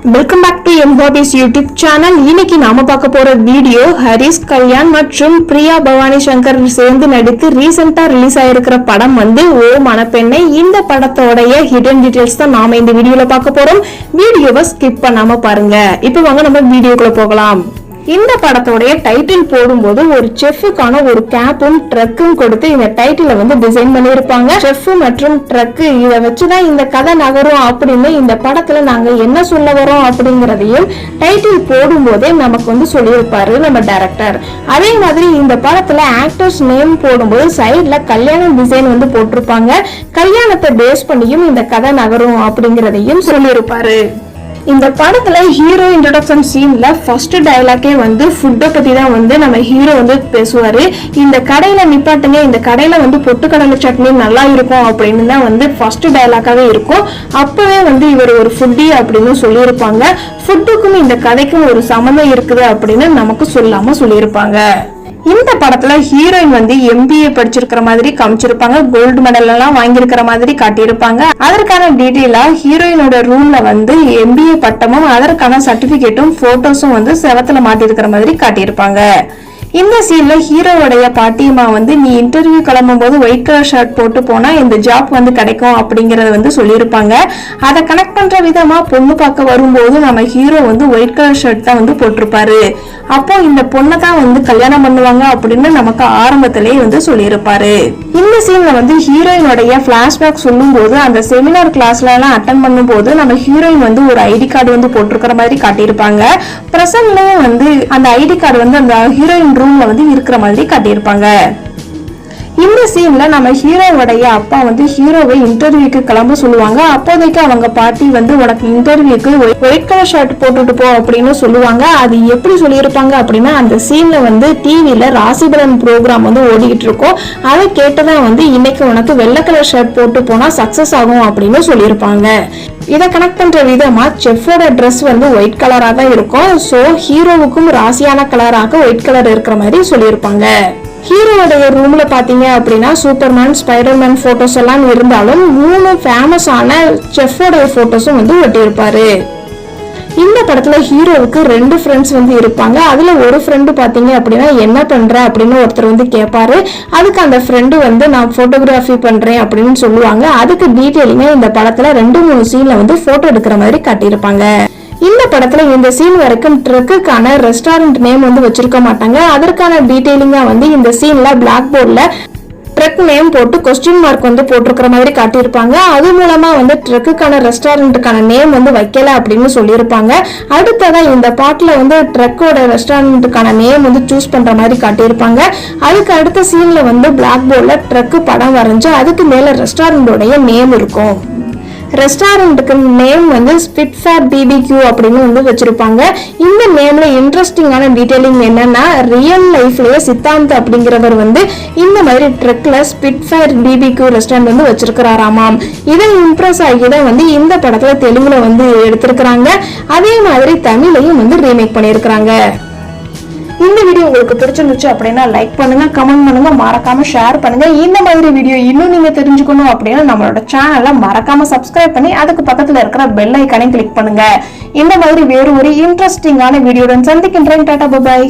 Welcome back to எம் hobbies YouTube channel. இன்னைக்கு நாம பார்க்க போற வீடியோ ஹரிஷ் கல்யாண் மற்றும் பிரியா பவானி சங்கர் சேர்ந்து நடித்து ரீசெண்டா ரிலீஸ் ஆயிருக்கிற படம் ஓ மணப்பெண்ணை. இந்த படத்தோடைய ஹிடன் டீடைல்ஸ் தான் நாம இந்த வீடியோல பார்க்க போறோம். வீடியோவை ஸ்கிப் பண்ணாம பாருங்க. இப்போ வாங்க நம்ம வீடியோக்குள்ள போகலாம். இந்த படத்தோடைய டைட்டில் போடும்போது ஒரு செஃப்க்கான ஒரு கேப்பும் ட்ரக்கும் கொடுத்து இந்த டைட்டில டிசைன் பண்ணிருப்பாங்க. செஃப் மற்றும் ட்ரக் இதை வச்சுதான் இந்த கதை நகரும் அப்படின்னு இந்த படத்துல நாங்க என்ன சொல்ல வரோம் அப்படிங்கறதையும் டைட்டில் போடும் போதே நமக்கு சொல்லியிருப்பாரு நம்ம டைரக்டர். அதே மாதிரி இந்த படத்துல ஆக்டர்ஸ் நேம் போடும்போது சைட்ல கல்யாணம் டிசைன் போட்டிருப்பாங்க. கல்யாணத்தை பேஸ் பண்ணியும் இந்த கதை நகரும் அப்படிங்கறதையும் சொல்லியிருப்பாரு. இந்த படத்துல ஹீரோ இன்ட்ரோடக்ஷன் சீன்ல ஃபர்ஸ்ட் டயலாக்கே ஃபுட்டை பத்தி தான் நம்ம ஹீரோ பேசுவாரு. இந்த கடையில நிப்பாட்டுங்க, இந்த கடையில பொட்டுக்கடலை சட்னி நல்லா இருக்கும் அப்படின்னு தான் ஃபர்ஸ்ட் டயலாக்காவே இருக்கும். அப்பவே இவர் ஒரு ஃபுட்டி அப்படின்னு சொல்லியிருப்பாங்க. ஃபுட்டுக்கும் இந்த கதைக்கும் ஒரு சம்மந்தம் இருக்குது அப்படின்னு நமக்கு சொல்லாம சொல்லியிருப்பாங்க. இந்த படத்துல ஹீரோயின் MBA படிச்சிருக்கிற மாதிரி காமிச்சிருப்பாங்க. கோல்டு மெடல் எல்லாம் வாங்கியிருக்கிற மாதிரி காட்டியிருப்பாங்க. அதற்கான டீட்டெயிலா ஹீரோயினோட ரூம்ல MBA பட்டமும் அதற்கான சர்டிபிகேட்டும் போட்டோஸும் செவத்துல மாட்டிருக்கிற மாதிரி காட்டியிருப்பாங்க. இந்த சீன்ல ஹீரோவுடைய பாட்டியம்மா நீ இன்டர்வியூ கிளம்பும் போது ஒயிட் கலர் ஷர்ட் போட்டு போனா இந்த ஜாப் கிடைக்கும் அப்படிங்கறத சொல்லியிருப்பாங்க. அதை கனெக்ட் பண்ற விதமா பொண்ணு பார்க்க வரும்போது நம்ம ஹீரோ ஒயிட் கலர் ஷர்ட் தான் போட்டிருப்பாரு. அப்போ இந்த பொண்ணை தான் கல்யாணம் பண்ணுவாங்க அப்படின்னு நமக்கு ஆரம்பத்திலேயே சொல்லியிருப்பாரு. இந்த சீன்ல ஹீரோயினுடைய பிளாஷ்பேக் சொல்லும் போது அந்த செமினார் கிளாஸ்ல எல்லாம் அட்டன் பண்ணும் போது நம்ம ஹீரோயின் ஒரு ஐடி கார்டு போட்டிருக்கிற மாதிரி காட்டியிருப்பாங்க. பிரசன்ட்லயும் அந்த ஐடி கார்டு அந்த ஹீரோயின் ரூம்ல இருக்கிற மாதிரி காட்டியிருப்பாங்க. இந்த சீன்ல நம்ம ஹீரோவுடைய அப்பா ஹீரோவை இன்டர்வியூக்கு கிளம்ப சொல்லுவாங்க. அப்போதைக்கு அவங்க பாட்டி உனக்கு இன்டர்வியூக்கு ஒயிட் கலர் ஷர்ட் போட்டுட்டு போ அப்படின்னு சொல்லுவாங்க. அது எப்படி சொல்லியிருப்பாங்க அப்படின்னா அந்த சீன்ல டிவில ராசிபலன் ப்ரோக்ராம் ஓடிக்கிட்டு இருக்கும். அதை கேட்டுதான் இன்னைக்கு உனக்கு வெள்ளை கலர் ஷர்ட் போட்டு போனா சக்சஸ் ஆகும் அப்படின்னு சொல்லியிருப்பாங்க. இதை கனெக்ட் பண்ற விதமா செஃப்போட ட்ரெஸ் ஒயிட் கலரா தான் இருக்கும். சோ ஹீரோவுக்கும் ராசியான கலராக ஒயிட் கலர் இருக்கிற மாதிரி சொல்லியிருப்பாங்க. ஹீரோடைய ரூம்ல பாத்தீங்க அப்படின்னா சூப்பர்மேன், ஸ்பைடர்மேன் போட்டோஸ் எல்லாம் இருந்தாலும் 3 ஃபேமஸான செஃப்போடைய போட்டோஸும் ஒட்டியிருப்பாரு. இந்த படத்துல ஹீரோவுக்கு 2 ஃப்ரெண்ட்ஸ் இருப்பாங்க. அதுல ஒரு ஃப்ரெண்டு பாத்தீங்க அப்படின்னா என்ன பண்ற அப்படின்னு ஒருத்தர் கேட்பாரு. அதுக்கு அந்த ஃப்ரெண்டு நான் போட்டோகிராஃபி பண்றேன் அப்படின்னு சொல்லுவாங்க. அதுக்கு டீட்டெயிலிங்கா இந்த படத்துல 2-3 சீன்ல போட்டோ எடுக்கிற மாதிரி காட்டியிருப்பாங்க. இந்த படத்துல இந்த சீன் வரைக்கும் ட்ரக்குக்கான ரெஸ்டாரண்ட் நேம் வச்சிருக்க மாட்டாங்க. அதற்கான டீட்டெயிலிங்கா இந்த சீன்ல பிளாக் போர்ட்ல ட்ரக் நேம் போட்டு கொஸ்டின் மார்க் போட்டிருக்கிற மாதிரி காட்டியிருப்பாங்க. அது மூலமா ட்ரக்குக்கான ரெஸ்டாரண்ட்டுக்கான நேம் வைக்கல அப்படின்னு சொல்லியிருப்பாங்க. அடுத்ததான் இந்த பாட்டுல ட்ரக்கோட ரெஸ்டாரண்ட்டுக்கான நேம் சூஸ் பண்ற மாதிரி காட்டியிருப்பாங்க. அதுக்கு அடுத்த சீன்ல பிளாக் போர்ட்ல ட்ரக்கு படம் வரைஞ்சு அதுக்கு மேல ரெஸ்டாரண்டோடைய நேம் இருக்கும். ரெஸ்டாரண்ட்டுக்கு நேம் ஸ்பிட்ஃபேர் BBQ அப்படின்னு வச்சிருப்பாங்க. இந்த நேம்ல இன்ட்ரெஸ்டிங்கான டீடைலிங் என்னன்னா ரியல் லைஃப்லயே சித்தாந்த் அப்படிங்கிறவர் இந்த மாதிரி ட்ரக்ல ஸ்பிட்ஃபேர் BBQ ரெஸ்டாரண்ட் வச்சிருக்கிறாராமாம். இதை இம்ப்ரெஸ் ஆகிதான் இந்த படத்துல தெலுங்குல எடுத்திருக்கிறாங்க. அதே மாதிரி தமிழையும் ரீமேக் பண்ணியிருக்கிறாங்க. இந்த வீடியோ உங்களுக்கு பிடிச்சிருந்துச்சு அப்படின்னா லைக் பண்ணுங்க, கமெண்ட் பண்ணுங்க, மறக்காம ஷேர் பண்ணுங்க. இந்த மாதிரி வீடியோ இன்னும் நீங்க தெரிஞ்சுக்கணும் அப்படின்னா நம்மளோட சேனலை மறக்காம சப்ஸ்கிரைப் பண்ணி அதுக்கு பக்கத்துல இருக்கிற பெல் ஐகானை கிளிக் பண்ணுங்க. இந்த மாதிரி வேறு ஒரு இன்ட்ரெஸ்டிங்கான வீடியோடன் சந்திக்கின்றேன். டாடா, பை.